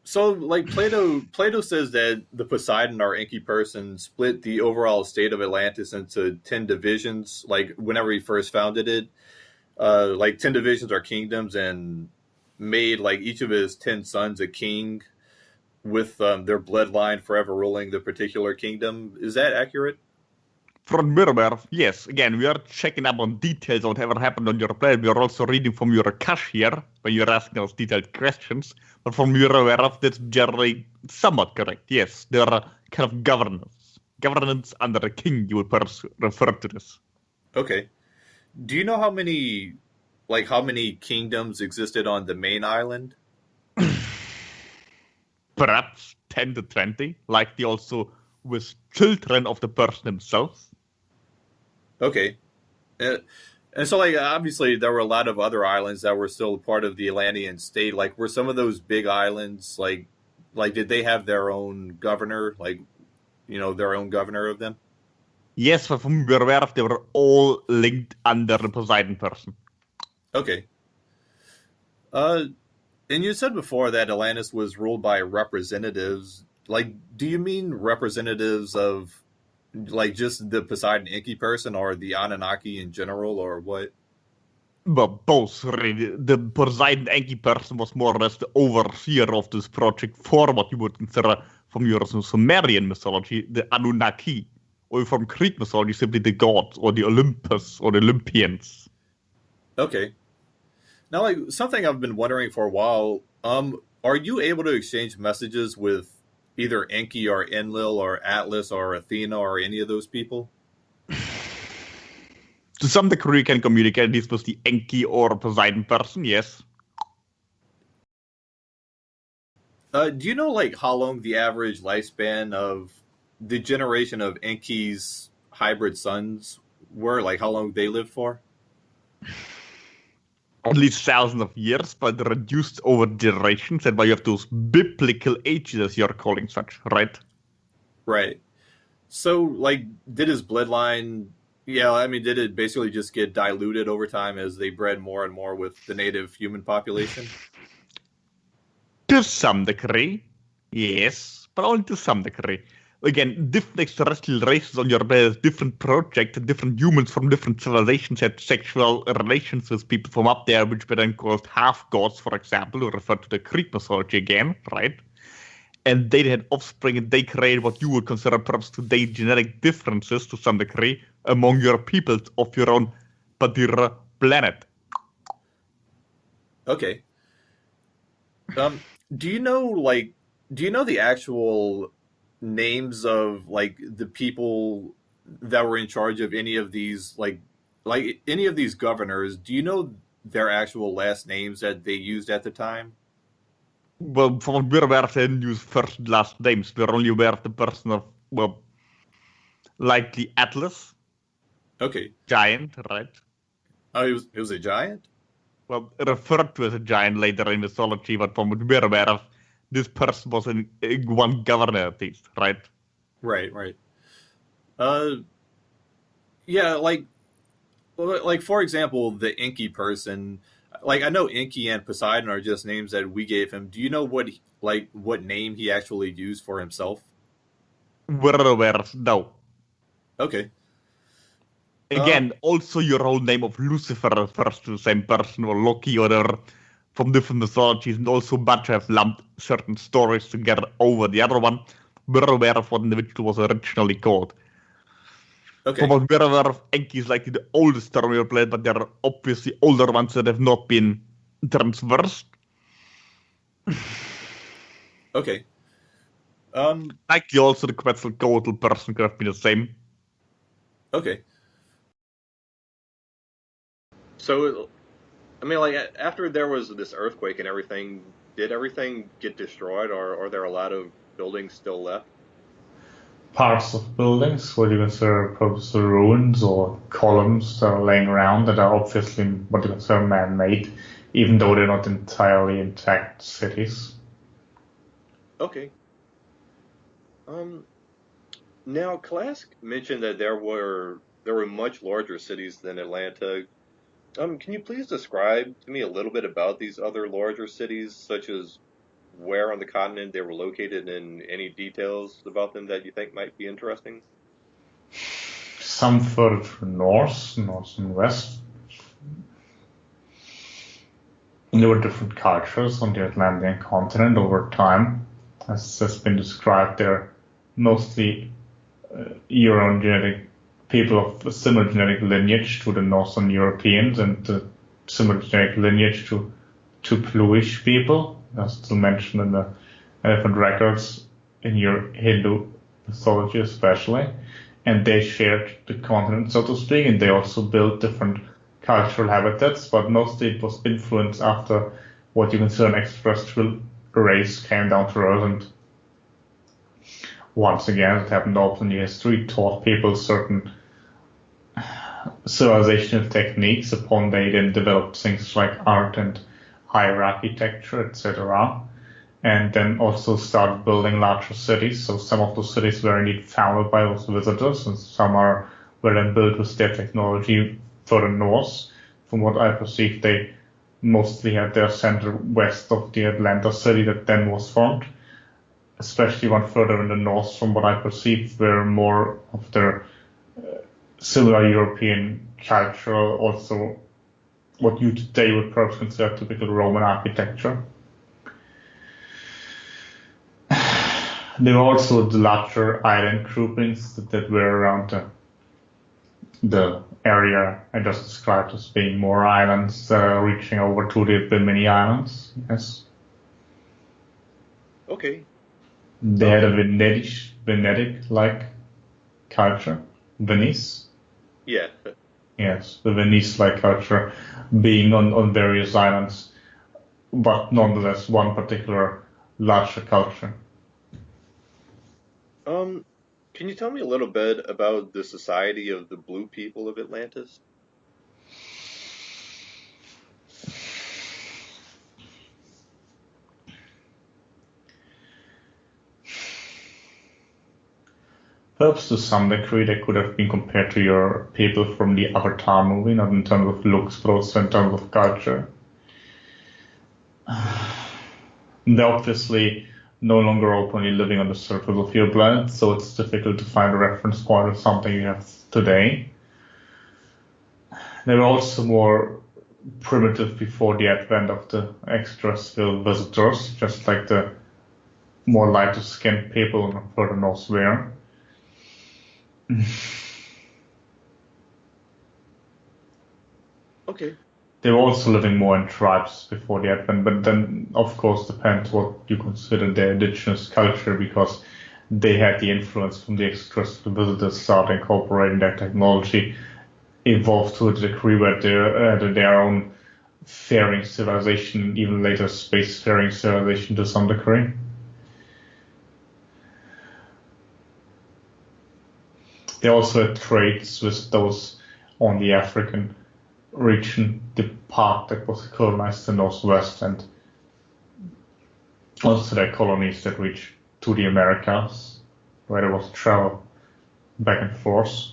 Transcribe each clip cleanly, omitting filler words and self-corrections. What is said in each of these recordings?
So, like Plato says that the Poseidon or Enki person split the overall state of Atlantis into 10 divisions. Like whenever he first founded it, like 10 divisions are kingdoms, and made like each of his 10 sons a king with their bloodline forever ruling the particular kingdom. Is that accurate? From Mirror, yes. Again, we are checking up on details of whatever happened on your planet. We are also reading from your cache here when you're asking us detailed questions. But from Mirror, that's generally somewhat correct. Yes, there are kind of governance under a king. You would perhaps refer to this. Okay. Do you know how many kingdoms existed on the main island? Perhaps 10 to 20, likely also with children of the person himself. Okay. Uh, and so, like, obviously, there were a lot of other islands that were still part of the Atlantean state. Like, were some of those big islands like, did they have their own governor? Like, their own governor of them? Yes, but from we were aware of, they were all linked under the Poseidon person. Okay. Uh, and you said before that Atlantis was ruled by representatives. Like, do you mean representatives of, like, just the Poseidon Inky person, or the Anunnaki in general, or what? But both, really. The Poseidon Enki person was more or less the overseer of this project for what you would consider from your Sumerian mythology, the Anunnaki, or from Greek mythology, simply the gods, or the Olympus, or the Olympians. Okay. Now, like, something I've been wondering for a while, are you able to exchange messages with either Enki or Enlil or Atlas or Athena or any of those people? To some degree, you can communicate this with the Enki or Poseidon person, yes. Do you know, like, how long the average lifespan of the generation of Enki's hybrid sons were? Like, how long they lived for? At least thousands of years, but reduced over generations, and why you have those biblical ages, as you're calling such, right? Right. So, like, did his bloodline? Yeah, I mean, did it basically just get diluted over time as they bred more and more with the native human population? To some degree, yes, but only to some degree. Again, different extraterrestrial races on your planet, different projects, and different humans from different civilizations had sexual relations with people from up there, which were then called half gods, for example, who refer to the Greek mythology again, right? And they had offspring, and they created what you would consider perhaps today genetic differences to some degree among your peoples of your own particular planet. Okay. Um, do you know like do you know the actual names of like the people that were in charge of any of these like any of these governors? Do you know their actual last names that they used at the time? Well, from what we're aware of, they didn't use first and last names. We're only aware of the person of, well, likely Atlas, Okay. giant, right? Oh, it was a giant? Well, referred to as a giant later in mythology, but from what we're aware of, this person was one governor at least, right? Right, right. Uh yeah, like for example, the Inky person, like I know Inky and Poseidon are just names that we gave him. Do you know what name he actually used for himself? We're aware of, no. Okay. Again, also your whole name of Lucifer refers to the same person, or Loki, or whatever, from different mythologies, and also bunch have lumped certain stories together over the other one. We're aware of what individual was originally called. From Okay. what we're aware of, Enki is likely the oldest terminal planet, but there are obviously older ones that have not been transversed. Okay. Um. Likely also the Quetzalcoatl person could have been the same. Okay. So, I mean, like after there was this earthquake and everything, did everything get destroyed, or are there a lot of buildings still left? Parts of buildings, what you consider perhaps the ruins or columns that are laying around that are obviously what you consider man-made, even though they're not entirely intact cities. Okay. Um. Now, KALASK mentioned that there were much larger cities than Atlanta. Can you please describe to me a little bit about these other larger cities, such as where on the continent they were located and any details about them that you think might be interesting? Some further to the north and west. There were different cultures on the Atlantic continent over time. As has been described, they're mostly Euro-genetic people of a similar genetic lineage to the Northern Europeans and similar genetic lineage to Pluish people, as to mention in the elephant records in your Hindu mythology especially. And they shared the continent, so to speak, and they also built different cultural habitats, but mostly it was influenced after what you consider an extraterrestrial race came down to Earth, and once again, it happened often in history, taught people certain civilizational techniques upon they then developed things like art and higher architecture, etc. And then also started building larger cities. So some of those cities were indeed founded by those visitors, and some were then built with their technology further north. From what I perceive, they mostly had their center west of the Atlantis city that then was formed. Especially one further in the north, from what I perceive, were more of their similar European culture, also what you today would perhaps consider typical Roman architecture. There were also the larger island groupings that were around the area I just described as being more islands, reaching over to the mini islands. Yes. Okay. They had a Venetic-like culture. Venice. Yeah. Yes, the Venice-like culture being on various islands, but nonetheless one particular larger culture. Can you tell me a little bit about the Society of the Blue People of Atlantis? Perhaps to some degree they could have been compared to your people from the Avatar movie, not in terms of looks, but also in terms of culture. They're obviously no longer openly living on the surface of your planet, so it's difficult to find a reference point of something you have today. They were also more primitive before the advent of the extraterrestrial visitors, just like the more lighter-skinned people further north were. Okay. They were also living more in tribes before the advent, but then, of course, depends what you consider their indigenous culture, because they had the influence from the extraterrestrial visitors started incorporating their technology, evolved to a degree where they had their own faring civilization, even later space-faring civilization to some degree. They also had trades with those on the African region, the part that was colonized the northwest, and also their colonies that reached to the Americas, where there was travel back and forth.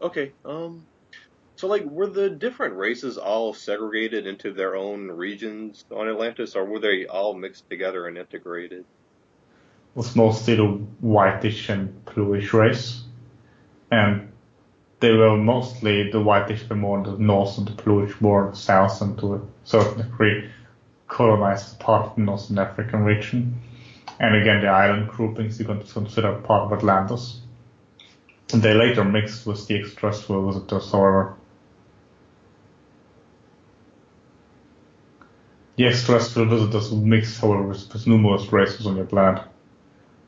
Okay. So like, were the different races all segregated into their own regions on Atlantis, or were they all mixed together and integrated? It was mostly the whitish and bluish race, and they were mostly the whitish were more in the north and the bluish more in the south, and to a certain degree colonized part of the Northern African region. And again, the island groupings you can consider part of Atlantis. And they later mixed with the extraterrestrial visitors, however. The extraterrestrial visitors would mix, however, with numerous races on your planet.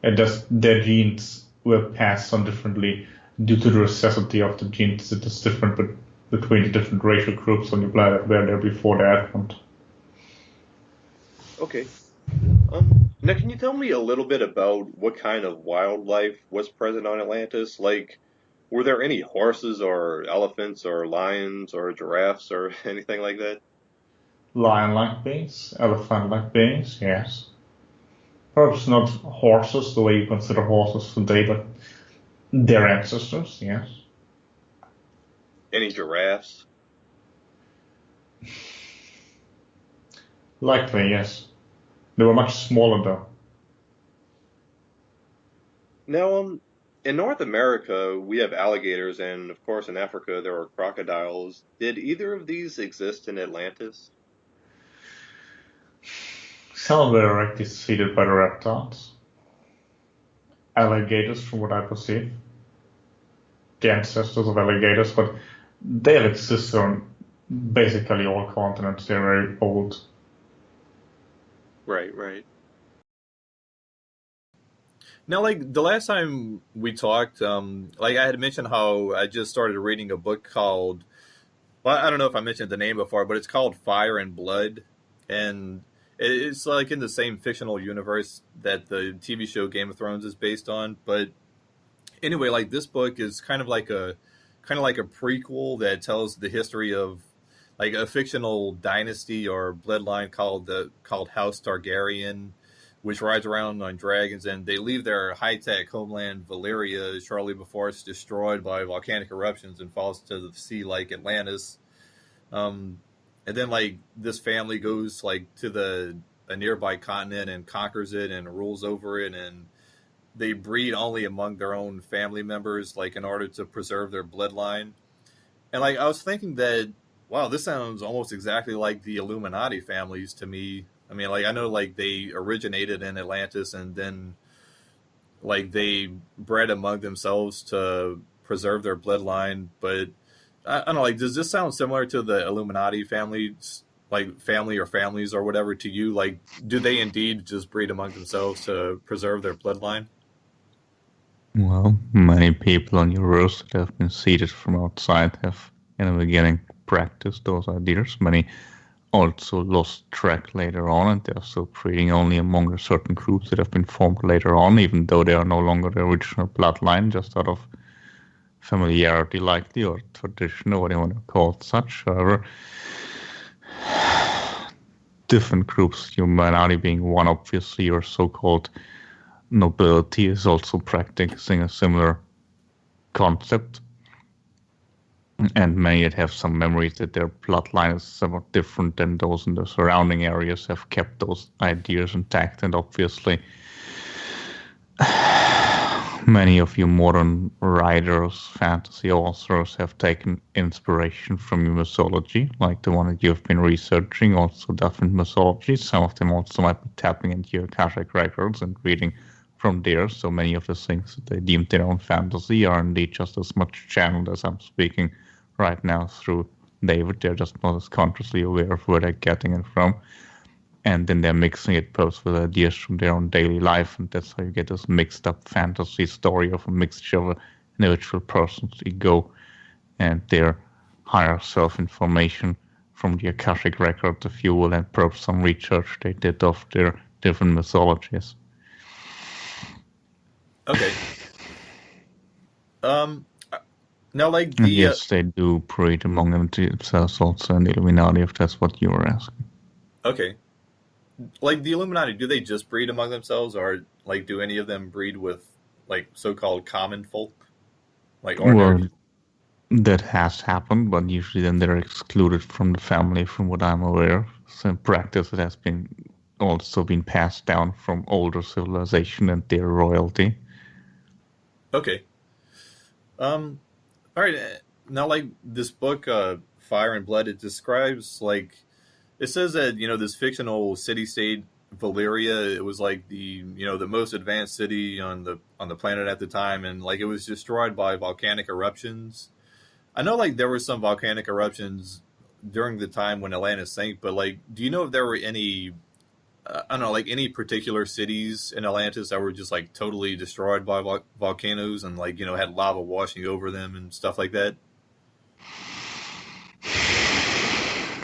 And thus their genes were passed on differently due to the necessity of the genes that is different between the different racial groups on your planet were there before the advent. Okay. Now, can you tell me a little bit about what kind of wildlife was present on Atlantis? Like, were there any horses or elephants or lions or giraffes or anything like that? Lion-like beings, elephant-like beings, yes. Perhaps not horses the way you consider horses today, but their ancestors, yes. Any giraffes? Likely, yes. They were much smaller though. Now, in North America, we have alligators, and of course, in Africa, there are crocodiles. Did either of these exist in Atlantis? Some were actually seeded by the reptiles. Alligators, from what I perceive. The ancestors of alligators, but they have existed on basically all continents. They're very old. Right, right. Now, like the last time we talked, like I had mentioned how I just started reading a book called, well, I don't know if I mentioned the name before, but it's called Fire and Blood, and it's like in the same fictional universe that the TV show Game of Thrones is based on. But anyway, like this book is kind of like a prequel that tells the history of like a fictional dynasty or bloodline called House Targaryen, which rides around on dragons, and they leave their high-tech homeland Valyria shortly before it's destroyed by volcanic eruptions and falls to the sea like Atlantis. And then like this family goes like to a nearby continent and conquers it and rules over it, and they breed only among their own family members, like in order to preserve their bloodline. And like I was thinking that, wow, this sounds almost exactly like the Illuminati families to me. I mean, like I know like they originated in Atlantis and then like they bred among themselves to preserve their bloodline. But I don't know, like does this sound similar to the Illuminati families, like family or families or whatever to you? Like, do they indeed just breed among themselves to preserve their bloodline? Well, many people on your roster that have been seeded from outside have, in the beginning, practiced those ideas. Many also lost track later on, and they're still breeding only among certain groups that have been formed later on, even though they are no longer the original bloodline, just out of familiarity, likely, or tradition, or what you want to call it such. However, different groups, humanity being one, obviously, or so-called nobility is also practicing a similar concept. And many that have some memories that their bloodline is somewhat different than those in the surrounding areas have kept those ideas intact. And obviously, many of you modern writers, fantasy authors have taken inspiration from your mythology, like the one that you've been researching, also different mythologies. Some of them also might be tapping into your Akashic records and reading from there. So many of the things that they deem their own fantasy are indeed just as much channeled as I'm speaking right now through David. They're just not as consciously aware of where they're getting it from. And then they're mixing it both with ideas from their own daily life. And that's how you get this mixed up fantasy story of a mixture of an individual person's ego and their higher self-information from the Akashic record, if you will, and perhaps some research they did of their different mythologies. Okay. Now, like And the yes, they do breed among themselves also in the Illuminati, if that's what you were asking. okay, like the Illuminati, do they just breed among themselves, or like do any of them breed with like so-called common folk, like ordinary? Well, that has happened, but usually then they're excluded from the family, from what I'm aware of. So in practice, it has been also been passed down from older civilization and their royalty. Okay. All right. Now, like this book, Fire and Blood, it describes like it says that this fictional city-state Valyria, it was like the most advanced city on the planet at the time, and like it was destroyed by volcanic eruptions. I know like there were some volcanic eruptions during the time when Atlantis sank, but like, do you know if there were any I don't know, like any particular cities in Atlantis that were just like totally destroyed by volcanoes and like had lava washing over them and stuff like that?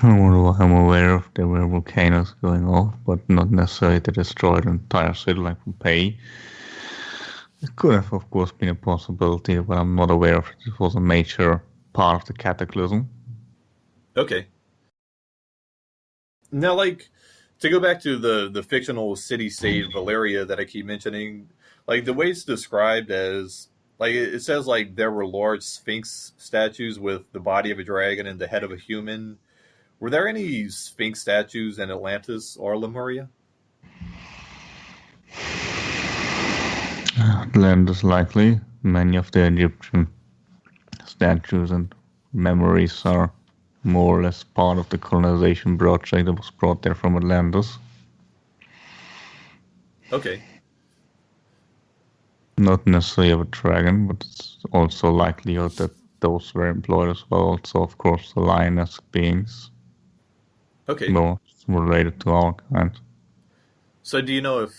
I'm aware of there were volcanoes going off, but not necessarily to destroy the entire city like Pompeii. It could have, of course, been a possibility, but I'm not aware of it. It was a major part of the cataclysm. Okay. Now, like, to go back to the fictional city-state Valeria that I keep mentioning, like the way it's described as, like it says like there were large sphinx statues with the body of a dragon and the head of a human, Were there any Sphinx statues in Atlantis or Lemuria? Atlantis likely. Many of the Egyptian statues and memories are more or less part of the colonization project that was brought there from Atlantis. Okay. Not necessarily of a dragon, but it's also likelihood that those were employed as well. Also, of course, the lioness beings. Okay. More related to our kind. So do you know if,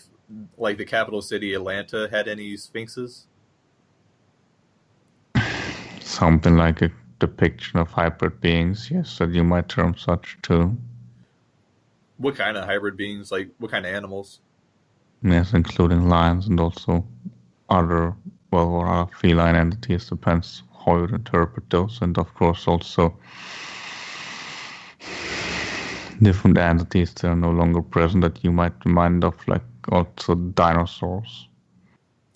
like, the capital city, Atlanta, had any sphinxes? Something like a depiction of hybrid beings, yes, that you might term such too. What kind of hybrid beings? Like, what kind of animals? Yes, including lions and also other, well, or other feline entities, depends how you interpret those, and of course also different entities that are no longer present that you might remind of, like also dinosaurs.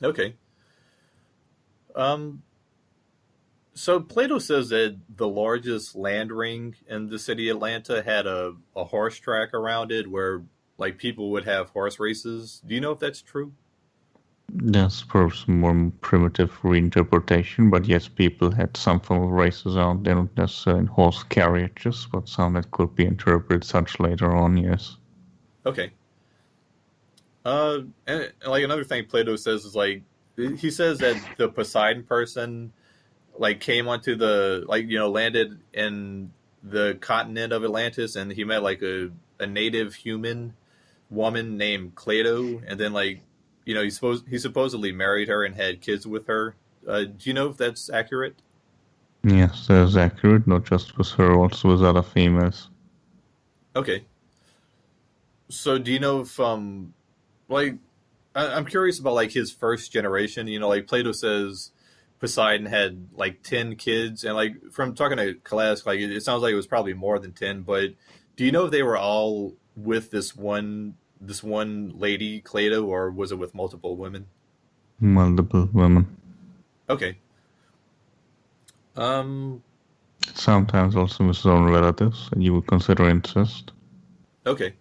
Okay. So Plato says that the largest land ring in the city Atlanta had a horse track around it where, like, people would have horse races. Do you know if that's true? That's perhaps a more primitive reinterpretation, but yes, people had some form of races out there, not necessarily in horse carriages, but some that could be interpreted such later on, yes. Okay. And like another thing Plato says is, like, he says that the Poseidon person, like, came onto the, like, landed in the continent of Atlantis, and he met, like, a native human woman named Cleito, and then, like, he supposedly married her and had kids with her. Do you know if that's accurate? Yes, that's accurate, not just with her, also with other females. Okay. So do you know if like, I'm curious about, like, his first generation. Like, Plato says Poseidon had, like, 10 kids, and, like, from talking to KALASK, like, it sounds like it was probably more than 10. But do you know if they were all with this one lady, Cleito, or was it with multiple women? Multiple women. Okay. Sometimes also with his own relatives, and you would consider incest. Okay.